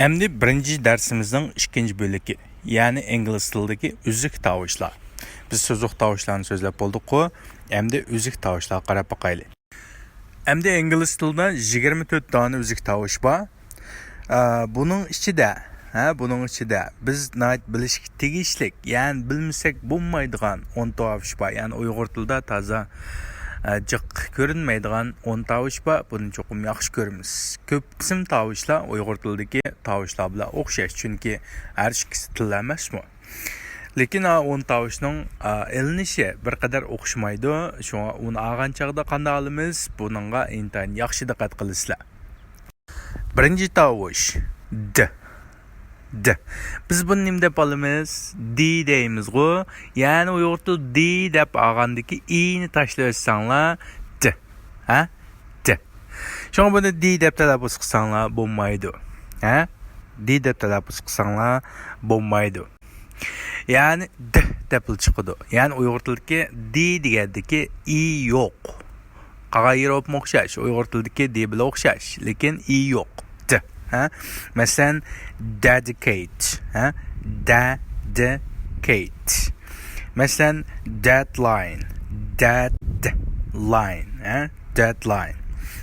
Endi birinci dersimizin ikinci bölüki, yani İngiliz tilidagi üzük tavuşlar. Biz so'zliq tavuşlarni so'zlab boldik-ku, endi üzük tavuşlarga qarab baqayli. Endi İngiliz tilida 24 dona üzük tavuş bor. Bunun ichida biz bilishga tegishli, yani bilmasak bo'lmaydigan 10 tavuş bor. Yani Uyg'ur tilida toza jiq ko'rinmaydigan 10 tavuş bor. Buni cho'qim yaxshi ko'ramiz. Ko'p qism tavuşlar Uyg'ur tilidagi tavuşlar bilan o'xshash, chunki har ikkisi tillar emasmi. Lekin 10 tavuşning ilinishi bir qadar o'xshamaydi. Shunga uni olgan chaqda qanday olamiz? Buningga intayin yaxshi diqqat qilasizlar. Birinchi tavuş D. Biz bunu nim deb olamiz? D deymiz-ku. Yani Uyg'ur tilida D deb olgandagi i'ni tashlayversanglar D. D. Shunga buni D deb talaffuz qilsanglar bo'lmaydi. D deb talaffuz qilsanglar bo'lmaydi. Yani D deb chiqadi. Yani Uyg'ur tilidagi D degandagi i yo'q. Qag'ayir o'xshash. Uyg'ur tilidagi D bilan o'xshash, lekin i yo'q. D. Mesela dedicate. Dedicate. Mesela deadline. Deadline.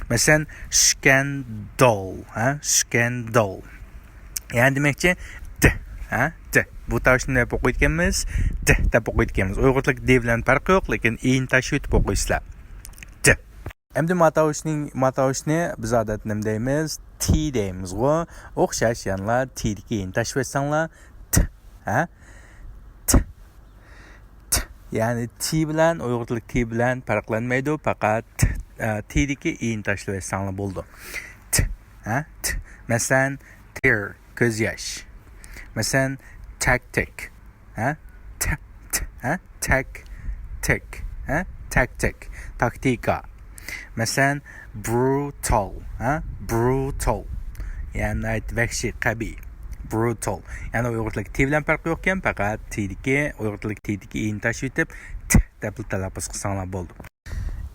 Mesela scandal. Scandal. Yani demekçi D. D. Bu tavşını deb o'qiyotganmiz, D deb o'qiyotganmiz. Uyg'ur tilida D bilan farqi yo'q, lekin i'ni tashib o'tib o'qiysizlar. D. Endi matavishni biz odatda nima deymiz? T deymiz. O'xshash, ya'ni T'dagi i'ni tashib etsanglar T. T. Yani T bilan Uyg'ur tilidagi T bilan farqlanmaydi, faqat T'dagi i'ni tashib etsanglar bo'ldi. T. Masalan, tear, ko'z yosh. Mesela tactic. Tactic. Taktika. Mesela brutal. Brutal. Yani vahşi, qabiy. Brutal. Yani Uyg'ur tilidagi T bilan farqi yo'qkan, faqat Uyg'ur tilidagi T'dagi i'ni tashib etib T deb talaffuz qilsanglar bo'ldi.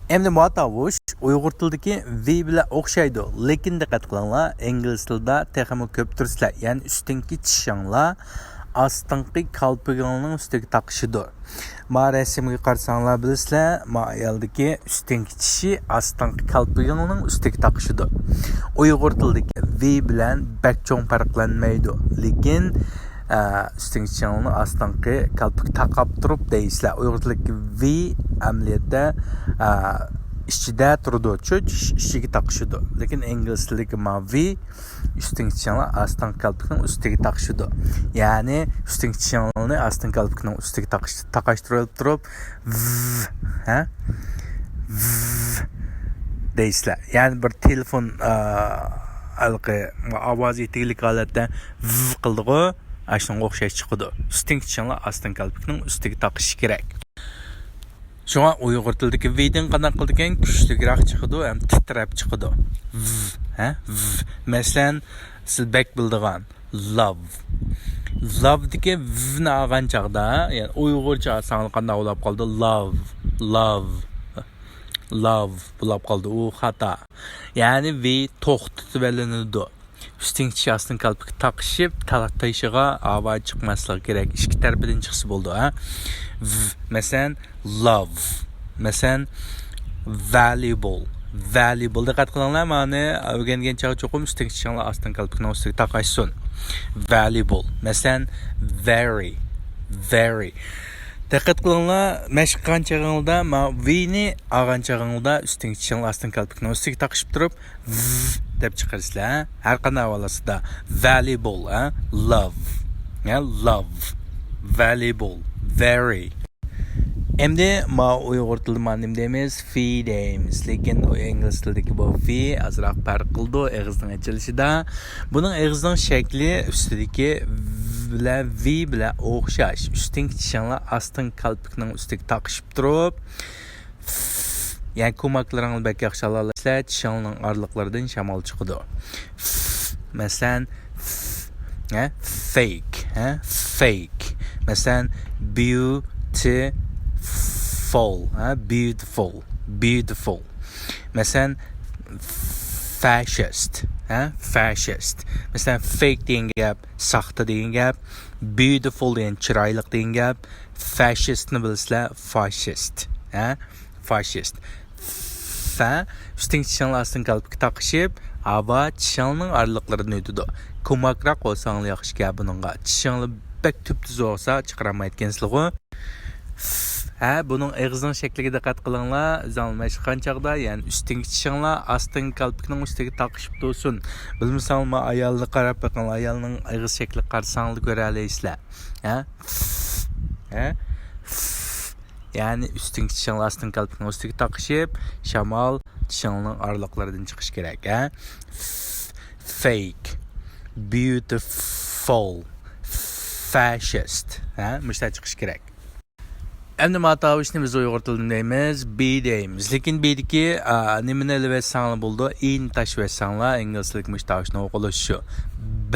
Endi bu tavuş Uyg'ur tilidagi V bilan o'xshaydi, lekin diqqat qilinglar, ingliz tilida texmi ko'p tursizlar. Yani ustinki tishinglar astinki kalpigingning ustiga taqishidir. Ma rasmga qarasanglar bilasizlar, ma ayaldagi ustinki tishi astinki kalpigingning ustiga taqishidir. Uyg'ur tilidagi V bilan bak cho'ng farqlanmaydi, lekin ustinki tishingni astinki kalpig taqab turib deysizlar. Uyg'ur tilidagi V amaliyotda ichida turadi, ichiga taqishidi. Lekin ingliz tilidagi V ustinki tishingni astinki kalpigning ustiga taqishidi. Ya'ni ustinki tishingni astinki kalpigning ustiga taqashtirib turib v deysizlar. Yani bir telefon ovoz yetkili holatda v qildi-ku, ashunga o'xshash chiqadi. Ustinki tishingni astinki kalpigning ustiga taqish kerak. Şuna Uyg'ur tilidagi V'dan qanday qildigan kuchliroq chiqadi, ham titrab chiqadi. Masalan, siz bek bildigan love. Love'dagi V'ni olgan chaqda, ya'ni Uyg'urcha olsang qanday bo'lib qoldi? Love bo'lib qoldi. U xato. Ya'ni V to'xtatib olinadi. Ustinki tish astin kalpik taqishib, talashishiga ovoz chiqmasligi kerak. Ikki tarafidan chiqsa bo'ldi, Masalan, love. Masalan, valuable. Diqqat qilinglar, ma'ni o'rgangan chog'i cho'qim ustinki tishinglar astin kalpikning ustiga taqashsin. Valuable. Masalan, very. Diqqat qilinglar, mashq qilgan chog'ingizda V'ni olgan chog'ingizda ustinki tishinglar astin kalpikning ustiga taqishib turib deb chiqarsizlar. Har qanday holatda valuable, love. Love. Valuable. Very. Endi Uyg'ur tilida nim deymiz? Fi deymiz. Lekin ingliz tilidagi bu fi azroq farq qildi og'izning ochilishida. Buning og'izning shakli ustidagi bilan V bilan o'xshash. Ustinki tishinglar astin kalpikning ustiga taqishib turib, yani ko'maklaringizni bak yaxshi olasizlar, tishingning oraliqlaridan shamol chiqadi. Masalan, fake. Masalan, beautiful. Mesela fascist. Fascist. Mesela fake degan gap, saxta degan gap, beautiful degan chiroyli degan gap, fascistni bilsizlar, fascist. Fascist. Fa üstün tishinglar astın qalbga taqishib, ava tishingning araliqlarini o'tidi. Ko'makroq bo'lsanglar yaxshi gap buningga. Tishinglar bek tüp-tüz olsa chiqaramayotgansizlar. Bunun ağzının şekline dikkat qilinglar. Zalmash qanchaqda, yani üstüngi tishinglar astıngi qalbning ustiga taqishib tursin. Bilmasanmi ayolni qarab baqinglar, ayolning ağız shekli qarasanglar ko'ra olasizlar. Yani üstüngi tishinglar astıngi qalbning ustiga taqishib, shamol tishingning araliqlaridan chiqish kerak. Fake, beautiful, fascist. Müşta chiqish kerak. Endi matavishni biz Uyg'ur tilida deymiz, B deymiz. Lekin B'diki nimani elvetsanglar bo'ldi, in tashvetsanglar inglizlik mushtavishni o'qilishi shu. B,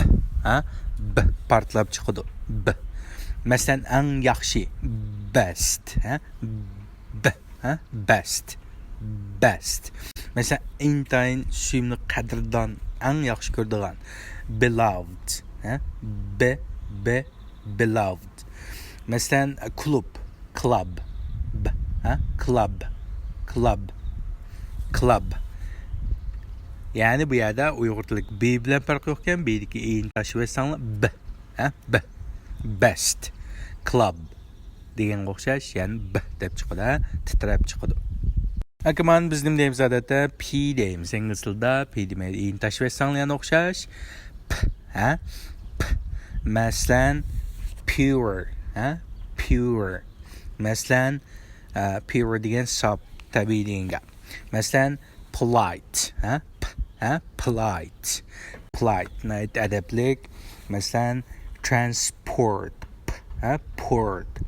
B partlab chiqadi. B. Masalan, eng yaxshi, best, B, best. Best. Masalan, intayin suyimni qadrdan eng yaxshi ko'radigan, beloved, beloved. Masalan, klub, club, club. Yani bu yerda Uyg'ur tilida B bilan farq yo'qkan, B'dagi in tashvetsanglar B, best, club degan o'xshash, yani B deb chiqadi, titrab chiqadi. Akaman biz nim deymiz odatda, P deymiz ingliz tilida, P demaydi, in tashvetsanglar yana o'xshash, P. Masalan, pure, pure. Masalan, pure degan sop, tabiiy degan gap. Masalan, polite, polite, polite, adablik. Masalan, transport, port,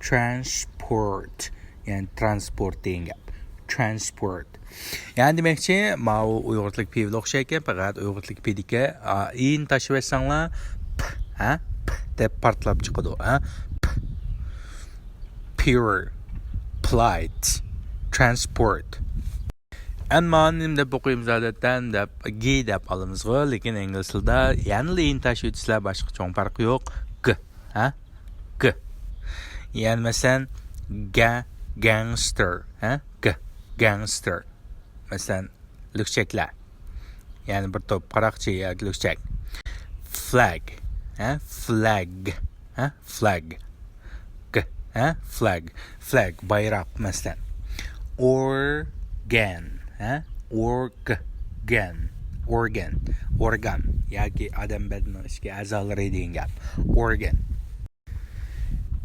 transport, yani transport degan gap. Transport. Yani demekçi, ma'u Uyg'urlik pivli o'xshaykan, faqat Uyg'urlik pidiki in tashvetsanglar, p deb partlab chiqadi, pure, polite, transport. Ammo nimda o'qiymiz odatdan deb G deb olamizg'u, lekin ingliz tilida yana in tashvetsizlar boshqa cho'ng farqi yo'q. G, G. Yani masalan, gangster, gangster. Masalan, lükçekler. Yani bir top qaroqchi yoki lükçek. Flag, flag, flag. Flag, flag, bayrak masalan. Organ, organ. Yoki odam bedanining ichki a'zolari degan gap. Organ.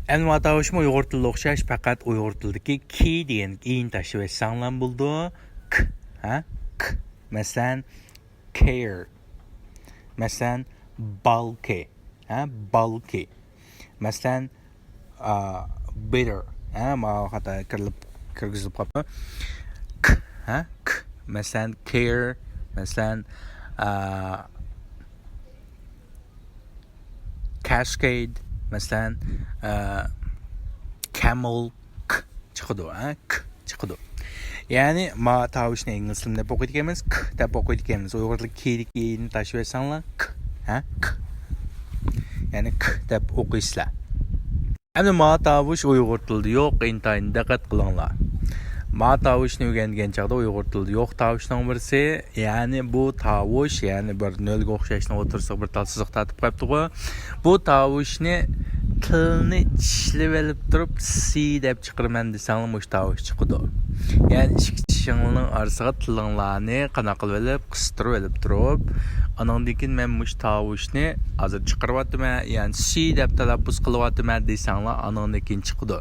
En matavishmi Uyg'ur tilida o'xshash, faqat Uyg'ur tilidagi ki degan in tashvetsanglar bo'ldi. K, k. Masalan, care. Masalan, bulky, bulky. Masalan, bitter, ma xato kirgizib qolibman. K, k. Masalan, care. Masalan, cascade. Masalan, camel, k chiqadi, k chiqadi. Yani ma tavishni ingliz tilida o'qiyotganmiz, k deb o'qiyotganmiz. Uyg'urlik keyini tashvetsanglar, k, k. Yani k deb o'qiysizlar. Endi ma tavish Uyg'ur tilida yo'q, intayin diqqat qilinglar. Ma tavishni o'rgangan chaqda Uyg'ur tilida yo'q tavishning birisi, yani bu tavish, yani bir nolga o'xshashni o'tirsak bir tal siziq tatib qo'yibdi-ku. Bu tavishni tilni tishlab olib turib si deb chiqiraman desanglar mush tavish chiqadi. Yani ikki tishinglarning orasiga tilinglarni qana qilib olib, qistirib olib turib, anandan keyin men mush tavishni hozir chiqiryapman, yani si deb talaffuz qilyapman desanglar anandan keyin chiqadi.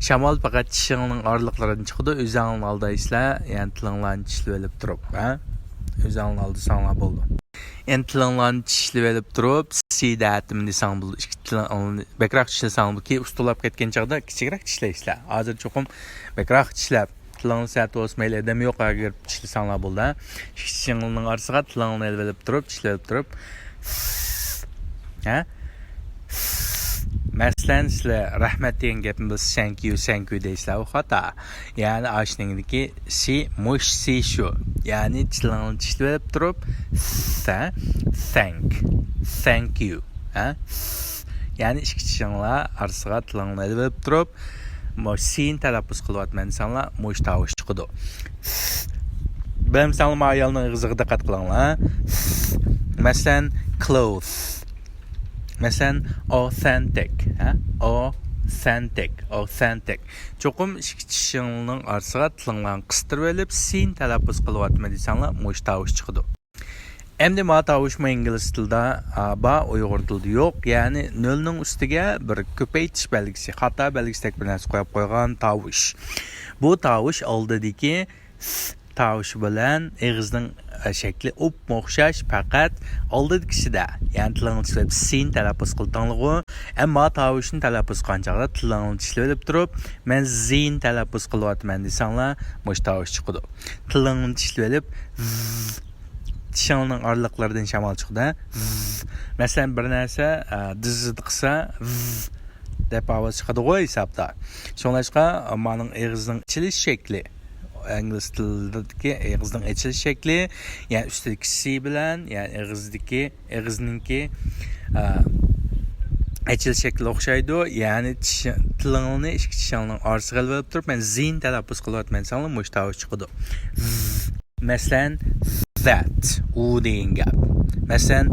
Shamol faqat tishingning oraliqlaridan chiqadi, o'zinglarning oldaysizlar, yani tilinglarni tishlab olib turib, o'zinglarning olda sanglar bo'ldi. Endi tilinglarni tishlab olib turib, si datim desang bo'ldi. Ikki tilinglarni bekroq tishlasang ki ustulab ketgan chaqda kichikroq tishlaysizlar. Hozir cho'qim bekroq tishlab tilingni sat o'smayli adam yo'q agar tishlasanglar bo'ldi. Ikki tishinglarning orasiga tilingni olib turib, tishlab turib, Məsələn, sizlər rəhmət deyən gəpini biz thank you deysizlər, o xata. Yəni aşınındakı si muş si şu. Yəni tilini tişləyib durub thank you. Ha? Yəni ikki tişinlar arasıga tilini ilib durub sin tələffüz qılıbatman insanlar muş tavuş çıxıdı. Benim sanırım ayalının ağzına diqqət qılınlar. Məsələn, clothes. Məsələn, authentic, ha? Authentic. Çoxum işçinin arasıga tilinglarni qıstırıb elib sin tələffüz qılıbatman insanlar muş tavuş çıxıdı. Endi ma tavuşma ingliz tilida ba Uyghur tilida yo'q. Ya'ni nolning ustiga bir ko'paytirish belgisi, xato belgisi bir narsa qo'yib qo'ygan tavush. Bu tavush oldidagi tavush bilan og'izning shakli o'xshash, faqat oldidagida, ya'ni tilingni tishlab sin talaffuz qildinglar, ammo tavushni talaffuz qilganchaqda tilingni tishlab turib, men zin talaffuz qilyapman desanglar, mush tavush chiqadi. Tilingni tishlab tishingning oraliqlaridan shamol chiqdi. Masalan, bir narsa dizni qilsa deb ovoz chiqadi-ku hisobda. Shunlashqa mening og'izning ichilish shakli, ingliz tilidagi og'izning ichilish shakli, ya'ni ustidagi si bilan, ya'ni og'izningki ichilish shakli o'xshaydi. Ya'ni tilingni ikki tishingning orasiga ilib turib, men zin talaffuz qilyapman sanlar mush tavush chiqadi. Masalan, that, u degan gap. Masalan,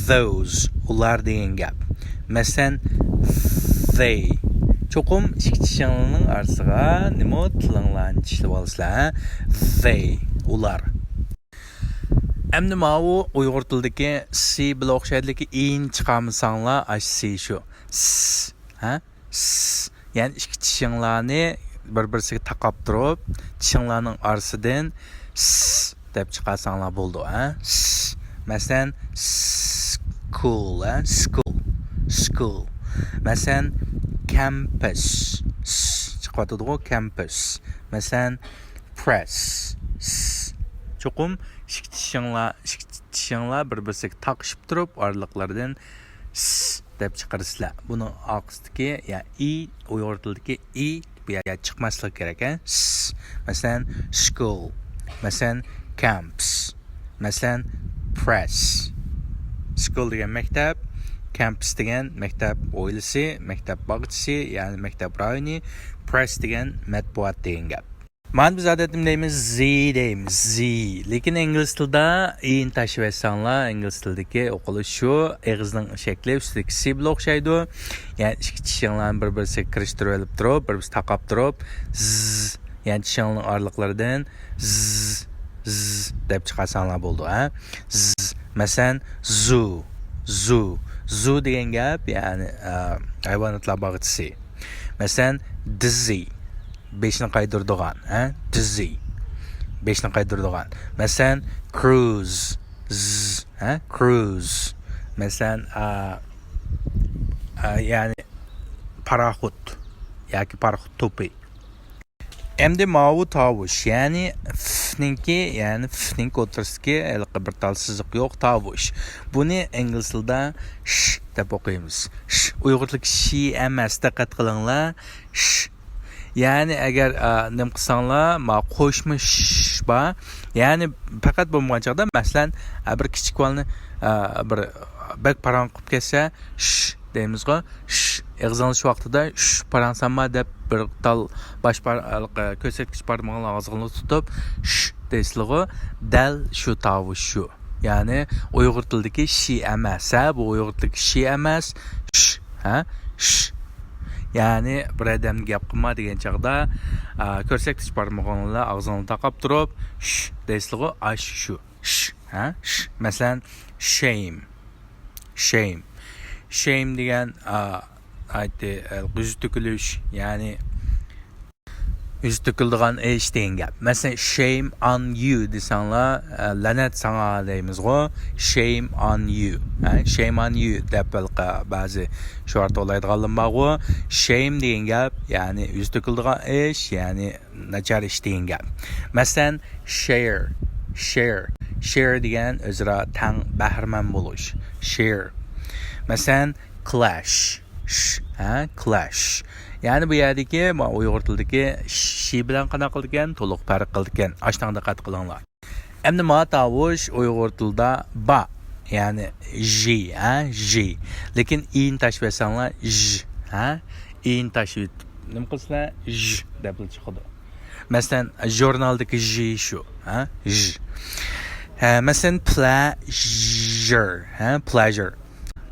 those, ular degan gap. Masalan, they. Çoxum ikki tishinglarning orasiga nima tilinglarni tishlab olasizlar? They, ular. Endi ma'u Uyg'ur tilidagi si bilan o'xshaydigan in chiqarmasanglar, si shu. Ha? Ya'ni ikki tishinglarni bir-birisiga taqab turib, tishinglarning orasidan deb chiqarsanglar bo'ldi, ha? Masalan, school, ha? School. Masalan, campus. Chiqadi-ku, campus. Masalan, press. Cho'qim ikki tishinglar bir-birisiga taqishib turib, oraliqlaridan deb chiqarsizlar. Buni oqistiki, ya'ni i Uyg'ur tilidagi i bu yerga chiqmasligi kerak, ha? Masalan, school. Masalan, camps. Masalan, press. School degan maktab, campus degan maktab oilasi, maktab bog'chisi, ya'ni maktab rayoni, press degan matbuot degan gap. Men biz odatda deymiz deymiz. Lekin ingliz tilida in tashib etsanlar, ingliz tilidagi o'qilish shu, og'izning shakli ustidagi si bilan o'xshaydi. Ya'ni ikki tishinglarni bir-birisiga kirishtirib olib turib, bir-birisiga taqab turib, ya'ni tishinglarning oraliqlaridan deb chiqarsanlar bo'ldi, ha? Masalan, zoo degan gap, ya'ni hayvonotlar bog'chisi. Masalan, dizzy, beshni qaydirdigan, ha? Dizzy, beshni qaydirdigan. Masalan, cruise, ha? Cruise. Masalan, ya'ni paraxod yoki paraxod to'pi. Endi ma'u tavush, ya'ni fning o'tirishga bir tal siziq yo'q tavush. Buni ingliz tilida sh deb o'qiymiz. Uyg'ur tilida shi emas, diqqat qilinglar. Ya'ni agar nim qilsanglar, ma qo'shma sh bor. Ya'ni faqat bo'lmagan chaqda, masalan, bir kichik bolani bir bak parang qilib kelsa, sh deymizga, eg'izlanish vaqtida paransanma deb bir tal bosh ko'rsatkich barmog'ini og'zini tutib deysizlar, dal shu tavush shu. Ya'ni Uyg'ur tilidagi shi emas, bu Uyg'ur tilidagi shi emas, ha? Ya'ni bir odam gap qilma degan chaqda ko'rsatkich barmog'ini og'zini taqab turib deysizlar, shu, ha? Masalan, shame degan yüz tükülüş, yani yüz tüküldüğün iş deyin gap. Mesela shame on you desanlar, lanet sana deyimiz o. Shame on you. Shame on you deb bazı şart olaydıqalım bağı o. Shame deyin gap, yani yüz tüküldüğün iş, yani nacar iş deyin gap. Mesela share degan özra tang bahirman buluş. Share. Mesela clash. clash. Yani bu yerdeki Uyghur tilidagi shi bilan qanaqa qilgan to'liq farq qilgan. Ashdan diqqat qilinglar. Endi ma tavush Uyghur tilida ba, yani ji, ji. Lekin in tashvasanlar j, in tashvit. Nima qilsizlar? J deb chiqadi. Masalan, jurnaldagi ji shu, j. Masalan,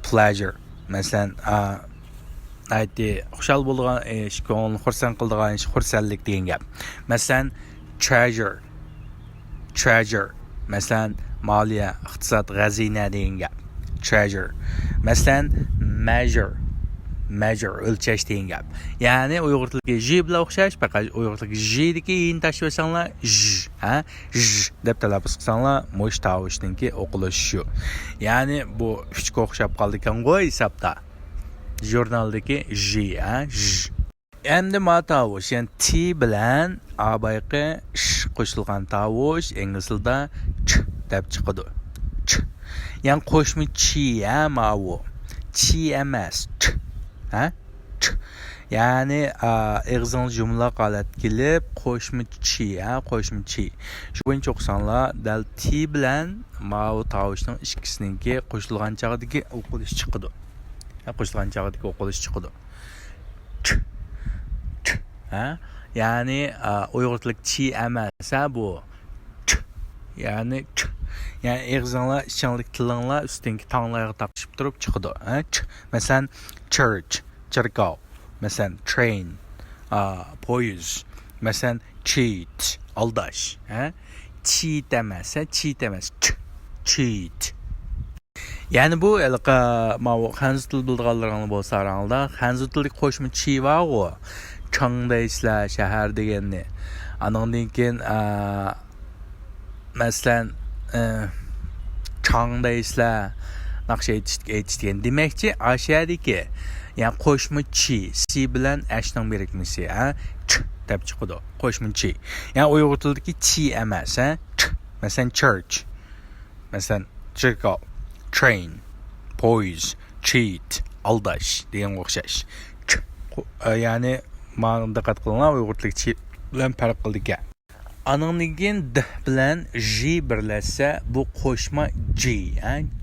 pleasure. Masalan, aytdi, xushal bo'lgan ish, ko'ngilni xursand qiladigan ish, xursandlik degan gap. Masalan, treasure. Masalan, moliya, iqtisod, xazina degan gap. Treasure. Masalan, measure, o'lchash degan gap. Ya'ni Uyg'ur tiliga j bilan o'xshash, faqat Uyg'ur tiliga j-dagi in tashvasanlar j, deb talaffuz qilsanglar, mo'sh tavushningki o'qilishi shu. Ya'ni bu uchga o'xshab qoldi ekan-qo'y hisobda. Jurnaldagi j, j. Endi ma tavush, yani t bilan abayqi sh qo'shilgan tavush ingliz tilida ch deb chiqadi. Ch. Yani qo'shma chi, mavu. Chi emas, ch. Ch. Yani eg'zin jumla qolat kelib qo'shma chi, qo'shma chi. Shu bo'yicha o'qisanlar, dal t bilan mavu tavushning ikkisininki qo'shilgan chog'dagi o'qilish chiqadi. Qo'shilgan chog'dagi o'qilish chiqadi. Ch. Yani Uyg'ur tilida chi emas, bu ch. Yani ch. Yani eg'zinlar ichinglik tilinglar ustingi tonglarga taqishib turib chiqadi. Ch. Masalan, church, cherkov. Masalan, train, poyuz. Masalan, cheat, aldash. Cheat emas, ch. Cheat. Yani bu Hanzu til bildiganlaring bo'lsa arangda, Hanzu tilidagi qo'shma chi bor-ku. Chang deysizlar, shahar deganni. Andan keyin masalan chang deysizlar, naqsha aytish degan. Demakchi, ashadiki, yani qo'shma chi, si bilan ashning birikmasi, ch deb chiqadi. Qo'shma chi. Yani Uyg'ur tilidagi chi emas, ch. Masalan, church. Masalan, cherkov, train, poyuz, cheat, aldash degan o'xshash. Yani ma'noda diqqat qilinglar, Uyg'ur tilidagi chi bilan farq qildik. Ananligin d bilan j birlashsa, bu qo'shma j,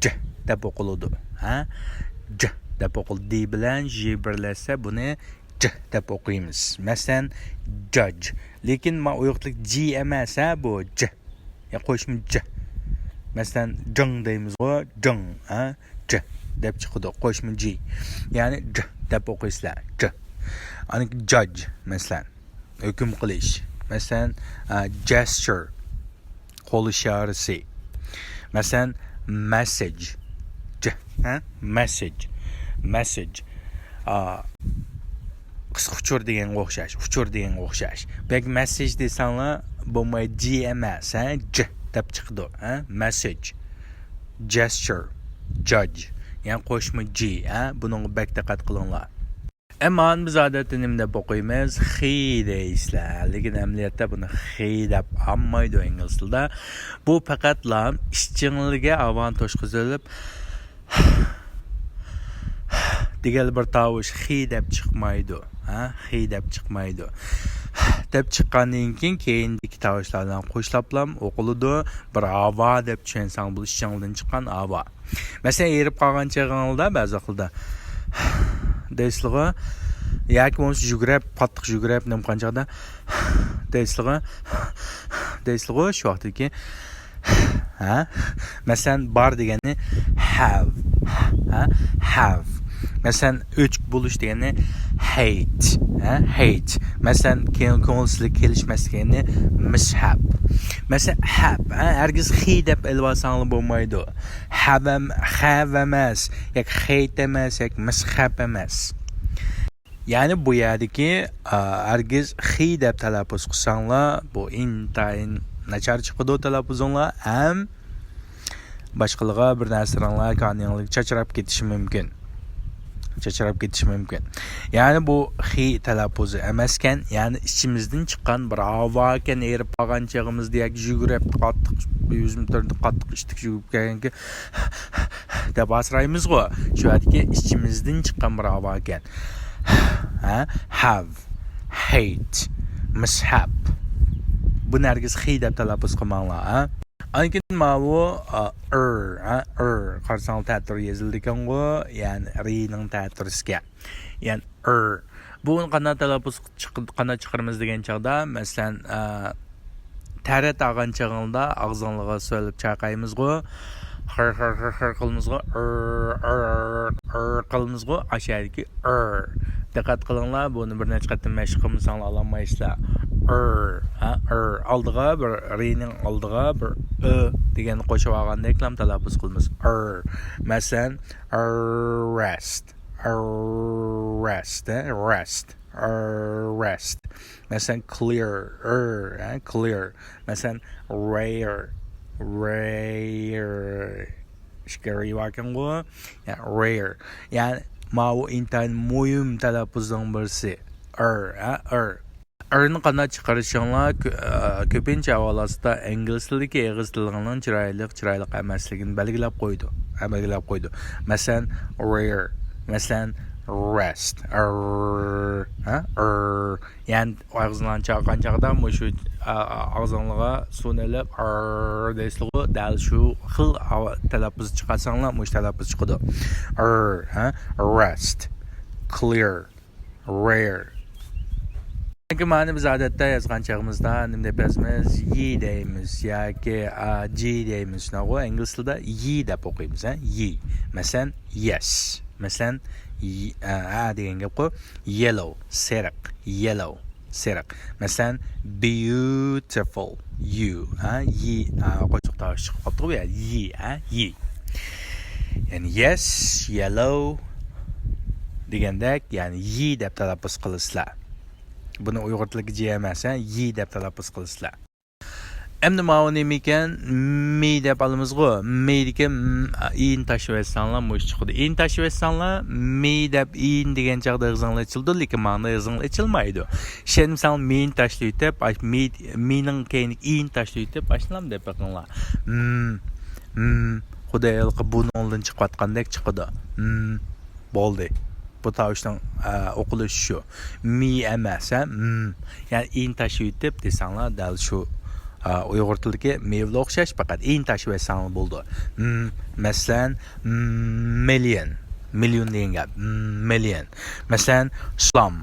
j deb o'qiladi. J deb o'qiladi. D bilan j birlashsa, buni j deb o'qiymiz. Masalan, judge. Lekin Uyg'ur tilidagi j emas, bu j. Ya qo'shma j. Masalan, jang deymiz, jang, j deb chiqadi, qo'shma j. Ya'ni j deb o'qiysizlar, j. Ani judge, masalan, hukm qilish. Masalan, gesture, qo'l ishorasi. Masalan, message, j, message. Qisqa uchur degan o'xshash. Bek message desanglar, bo'lmay j emas, j deb chiqdi, message, gesture, judge. Yani qo'shma j, buning bek diqqat qilinglar. Ammo biz odatda nima deb o'qiymiz? He deysizlar. Lekin amaliyotda buni he deb olmaydi ingliz tilida. Bu faqat ishchinglarga avan to'shqizilib degan bir tovush he deb chiqmaydi. He deb chiqmaydi. Deb chiqqandan keyindagi tovushlardan qo'shilib o'qiladi. Bir ava deb tushunsang, bu ishchinglardan chiqqan ava. Masalan, erib qolgan chog'ingizda ba'zi xilda deysizlar, yoki bo'lmasa yugurib, qattiq yugurib, nima qanchaqda deysizlar, shu vaqtdagi masalan, bar degani have. Masalan, o'chik bo'lish degani hate. Masalan, ko'ngilsizlik kelishmas degani mishhab. Masalan, have, hargiz he deb elvasanglar bo'lmaydi. Have emas, yoki hate emas, yoki mishhab emas. Yani bu yerdagi hargiz he deb talaffuz qilsanglar, bu intayin nachar chiqadi talaffuzinglar, ham boshqalarga bir narsalarga qaniylik chachrab ketishi mumkin. çaçırab ketishi mumkin. Ya'ni bu xi talaffuzi emaskan, ya'ni ichimizdan chiqqan bir havo ekan, erib qolgan chog'imizda yoki yugurib qattiq yuzimizda qattiq ichdik yugurib kelganki deb asraymiz-ku. Shu yerga ichimizdan chiqqan bir havo ekan. Have, hate, mishap. Bu nergiz xi deb talaffuz qilmanglar. Ankin mavu qarsangiz ta'tir yozildi ekan-ku, ya'ni rining ta'tirisiga. Ya'ni bu qanday talaffuz qanday chiqaramiz degan chog'da, masalan, tarat olgan chog'ingda og'zingizga so'lib chaqaymiz-ku, xir qilamiz-ku, qilamiz-ku, ashadagi diqqat qilinglar, buni bir necha qatim mashq qilmasanglar ololmaysizlar. Aldığa bir rining aldığa bir deganni qo'shib olgandek ham talaffuz qilamiz. Masalan, rest. Masalan, clear. Masalan, rare. Şikari vakan bu. Yani rare. Yani mavu intan muhim talaffuzdan birisi. Arını qanday chiqarishinglar ko'pincha avvalosida ingliz tilidagi ig'iz tilining chiroyli emasligini belgilab qo'ydi. Masalan, rare, masalan, rest. Yani og'zingdan chiqqan chog'da shu og'zingizga suvni ilib deysizlar, dal shu xil talaffuz chiqarsanglar, shu talaffuz chiqadi. Rest, clear, rare. Çünkü mani biz adette yazgan çağımızda nima deb yozamiz? Yi deymiz yoki G deymiz. Shunaqo ingliz tilida yi deb o'qiymiz, yi. Masalan, yes. Masalan, degan gap qo'y. Yellow, yellow, seriq. Masalan, beautiful, you. Yi, qo'shiq tovush chiqib qoldi bu ya. Yi. Yani yes, yellow degandek, yani yi deb talaffuz qilasizlar. Buni Uyg'ur tiliga ji emas, yi deb talaffuz qilasizlar. Endi mana nima ekan? Mi deb olamiz-ku. Mi'dagi in tashib etsanglar, mush chiqadi. In tashib etsanglar, mi deb in degan chaqda og'zinglar ochildi, lekin mana og'zinglar ochilmaydi. Shen misal min tashlab deb, mining keyin in tashlab deb, ashlam deb qilinglar. Xudoyilqi buni oldin chiqayotgandek chiqadi. Bo'ldi. Bu tavuşdan o'qilish shu. Mi emas, yani in tashib deb desanglar, dal shu Uyg'ur tilidagi mevla o'xshash, faqat in tashib etsanglar bo'ldi. Masalan, million degan gap. Million. Masalan, slum.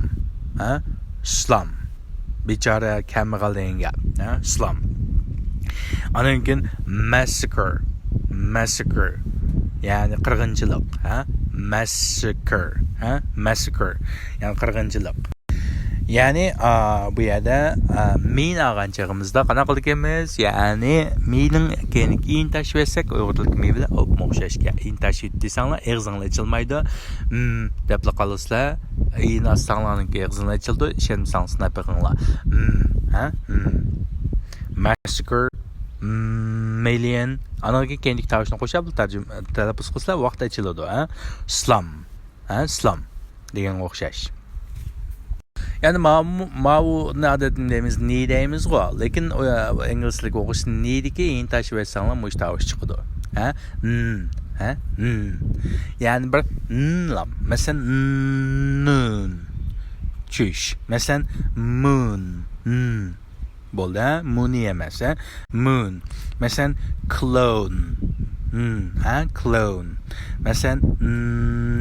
Bechora kambag'al degan gap, slum. Ondan keyin massacre. Yani qirg'inchilik, massacre. Yani qirg'inchilik. Yani bu yerda min olgan chog'imizda qanaqa qilganmiz? Yani mining keyin in tashib etsak, Uyg'ur tilidagi mi bilan o'xshashga. In tashib desanglar, og'zinglar ochilmaydi. Deb qolasizlar. In astanglarning og'zinglar ochildi, ishonmasangiz snap qilinglar. Massacre, million. Anaga kendik tavishni qo'shib talaffuz qilsalar vaqt ochiladi, slum degan o'xshash. Yani mavu adet deymiz, ni deymiz-ku. Lekin ingliz tiliga o'qish nidiki in tashib etsanglar, mush tavish chiqadi. Yani bir lam. Masalan, noon. Chush. Masalan, moon. Bo'ldi, moon emas, moon. Masalan, clone. Clone. Masalan,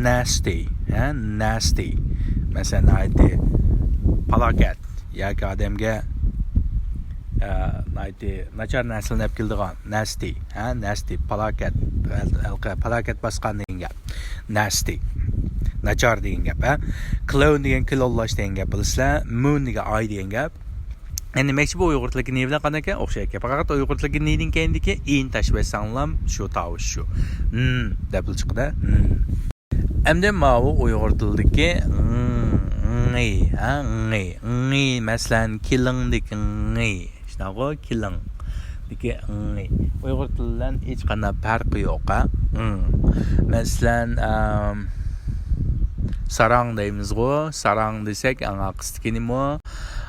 nasty. Masalan, aytdi falokat yoki odamga nachar narsani olib keldigan nasty, falokat bosgan degan gap. Nasty, nachar degan gap. Clone degan kilollash degan gap bilasizlar. Moon degan oy degan gap. Yani mektubu Uyg'ur tiliga ne bilan qanaqa o'xshaydi. Faqat Uyg'ur tiliga nening kendiki in tashib etsanglar shu tovush shu. Deb chiqdi. Endi mavu Uyg'ur tilidagi ngi, masalan, killing deki ngi. Shunaqa killing deki ngi. Uyg'ur tilidan hech qanday farqi yo'q. Masalan, sarang deymiz-ku. Sarang desek аңақыстiki nima?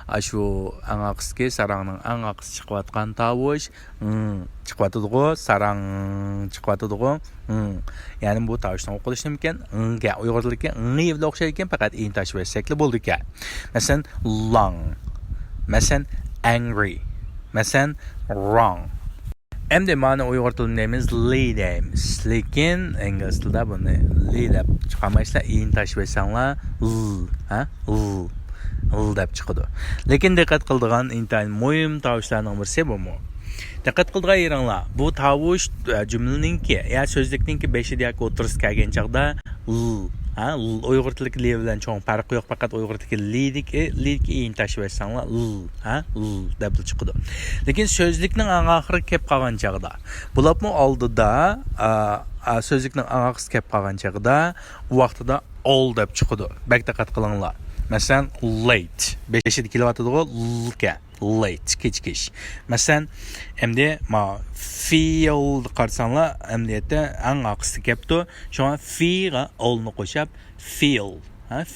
Aşu аңақыстiki sarangning аңақысы chiqayotgan tovush chiqyotidi-ku, sarang chiqyotidi-ku. Ya'ni bu tovushni o'qilishi mumkin. Ga Uyg'ur tiliga ngi bilan o'xshaydi ekan, faqat in tashib etsakli bo'ldi ekan. Masalan, long. Masalan, angry. Masalan, wrong. Endi mana Uyg'ur tilida deymiz li deymiz. Lekin ingliz tilida buni li deb chiqarmaysizlar, in tashib etsanglar l deb chiqadi. Lekin diqqat qiladigan intayin muhim tovushlarning birisi bu. Diqqat qiladigan yeringlar. Bu tovush jumlaninki, ya so'zlikninki 5 yoki 30 kelgan chaqda l Uyg'ur tilidagi li bilan cho'ng farqi yo'q, faqat Uyg'ur tilidagi lidagi in tashib etsanglar l deb chiqadi. Lekin so'zlikning oxiri kelib qolgan chaqda, bularning oldida so'zlikning oxiri kelib qolgan chaqda u vaqtida all deb chiqadi. Bak diqqat qilinglar. Masalan, late 5 kelyotidi-ku, l-ga late kechkish. Masalan, endi feel qarsanglar, emniyatda oxiri kelibdi. Shunga fi-ga all-ni qo'shib feel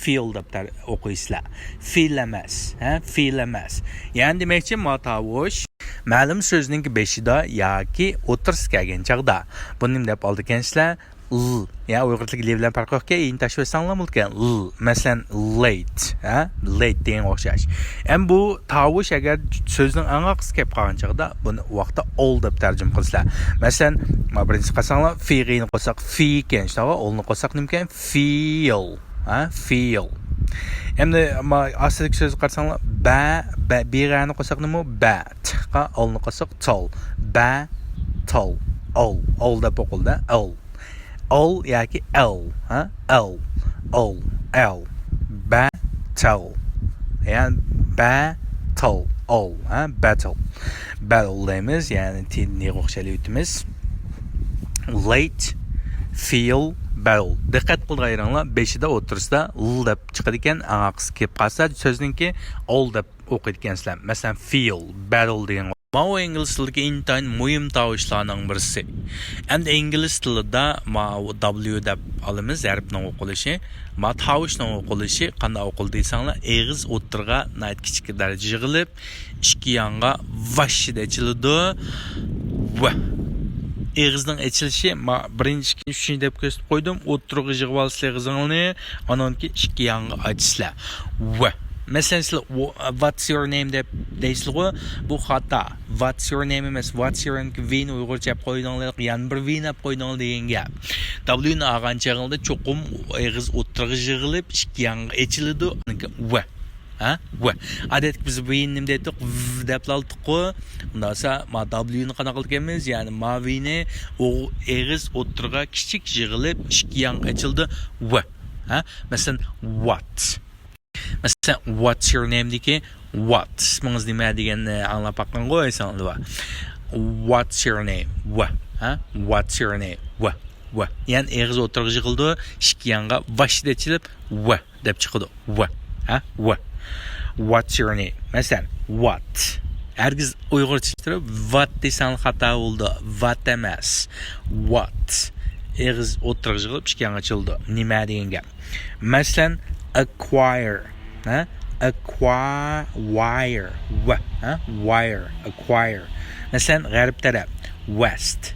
feel deb o'qiysizlar. Feel emas, feel emas. Ya'ni demakchi tovush ma'lum so'zning 5ida yoki 30 kelgan chaqda buni nima deb oldi ekansizlar? L. Ya Uyg'ur tiliga bilan farqi yo'q-ku, in tashib etsanglar mumkin. L. Masalan, late, late degan o'xshash. Ham bu tovush agar so'zning аңақысы kelib qolgan chaqda buni vaqtda all deb tarjima qilsizlar. Masalan, birinchi qasanglar fi-ni qo'sak fi ekan, shunday all-ni qo'sak nima ekan? Feel, feel. Endi asldagi so'zni qarasanglar bi-ni qo'sak nima? Bat. All-ni qo'sak tol. Battle. All deb o'qildi. All. All yoki L, L, battle. Yani battle, all, battle. Battle deymiz, yani tilni o'xshali o'timiz. Late, feel, battle. Diqqat qilinglar, 5ida 30da l deb chiqadi ekan, аңақысы kelib qolsa, so'zningki all deb o'qiydi ekansizlar. Masalan, feel, battle degan Mao ingliz tilidagi intayin muhim tovushlarning birisi. Endi ingliz tilida W deb olamiz, harfning o'qilishi. Tovushning o'qilishi qanday o'qildi desanglar, eg'iz o'ttirga kichik darajada yig'ilib, ikki yonga vashida ochiladi. Va eg'izning ochilishi birinchi, ikkinchi, uchinchi deb ko'rsatib qo'ydim. O'ttirga yig'ib olsizlar eg'izingizni, anonki ikki yonga ochsizlar. Va Mesela what's your name deysizlar, bu xato. What's your name emas, what's your name V'ni Uyg'urcha qo'ydinglar, yana bir V'ni qo'ydinglar degan gap. W'ni olgan chog'ingda cho'qim eg'iz o'ttirg'i yig'ilib, ikki yonga ochiladi. Va. Va. Odatda biz V'ni nima deydik? V deb oldik-ku. Undan so'ng W'ni qanaqa qilganmiz? Ya'ni V'ni eg'iz o'ttirg'i kichik yig'ilib, ikki yonga ochildi. Va. Masalan, what? Mesela what's your name deki what ismingiz nima deganni anglab baqqan qo'ysanlar. What's your name? What's your name? Va. Yani eg'iz o'tirg'i yig'ildi, ikki yonga vashida ochilib va deb chiqadi. Va. What's your name? Masalan, what. Hergiz Uyg'urcha turib what desan xato bo'ldi. What emas. What. Eg'iz o'tirg'i yig'ilib ikki yonga ochildi. Nima degan gap. Masalan, acquire. Acquire. Wire. Acquire. Mesela g'arb taraf. West.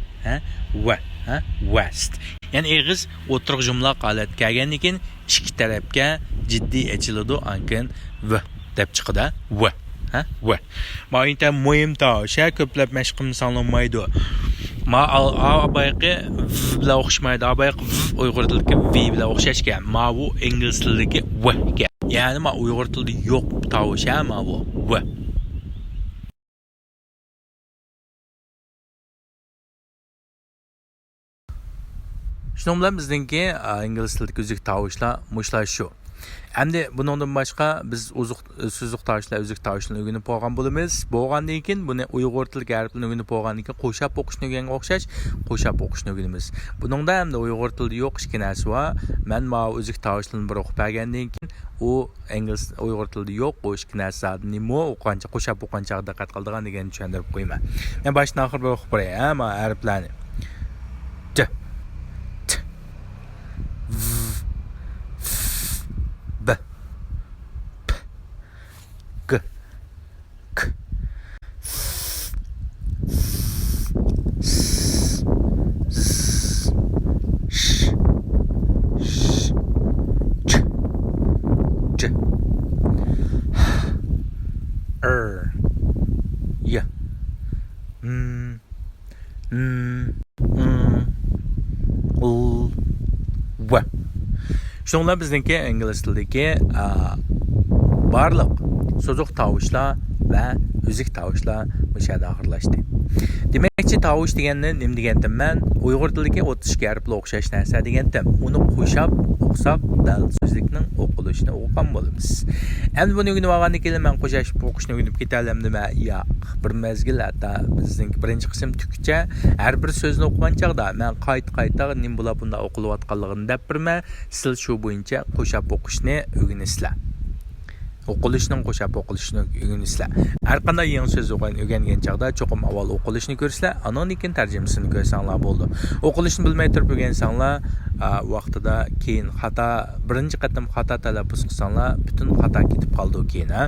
West. Yani eg'iz o'tirq jumla holat kelgandan keyin ikki tarafga jiddiy ochiladi, ankin v deb chiqadi. Va. Mo'inta muhim tovush, ko'plab mashq qilsanolmaydi. Abayqi v bilan o'xshamaydi. Abayqi Uyg'ur tilidagi v bilan o'xshashgan. Bu ingliz tilidagi v ga. Yani Uyg'ur tilida yo'q tovush, bu v. Shundan bilan bizningki ingliz tilidagi uzuk tovushlar mushlar shu. Endi bundan boshqa biz so'zliq tovushlar, uzuk tovushlarni o'rganib bo'lgan bo'lamiz. Bo'lgandan keyin buni Uyg'ur tiliga harflarni o'rganib bo'lgandan keyin qo'shab o'qishni o'rganga o'xshash, qo'shab o'qishni o'rganamiz. Buningda hamda Uyg'ur tilida yo'q ikki narsa bor. Men uzuk tovushlarni bir o'qib bergandan keyin u ingliz Uyg'ur tilida yo'q u ikki narsa nima o'qancha qo'shab o'qancha diqqat qiladigan degan tushuntirib qo'yaman. Men boshdan oxir bir o'qib qo'yay, harflarni. y, l, v. Şunlar bizdeki ingliz tilideki barlıq sozuq tavuşlar və üzük tavuşlar bu şərdə axırlaşdı. Deməkçi tavuş degəndə nim degəndə mən Uyğur tilidəki 32 hərflə oxşaş нәрsə degəndə onu qoşab oxsaq dal sözlüknىڭ oquluşunu oqan bolamiz. Əmdi bunu öyrənib alğandan keyin mən qoşaş oquşunu öyrənib ketələmdimə? Yo'q. Bir mezgil hətta bizning birinchi qism tükçə hər bir sözünü oxugan çağda mən qayta nim bula bunda oqulub atqanlığını dəp birmə, siz şu boyunca qoşab oquşni öyrənisizlər. O'qilishning qo'shab o'qilishini o'rganisizlar. Har qanday yangi so'z o'rgangan chaqda cho'qim avval o'qilishni ko'rsizlar, andan keyin tarjimasini ko'rsanglar bo'ldi. O'qilishni bilmay turib o'rgansanglar, vaqtida keyin xato birinchi qatam xato talaffuz qilsanglar, butun xato ketib qoldi keyin, ha.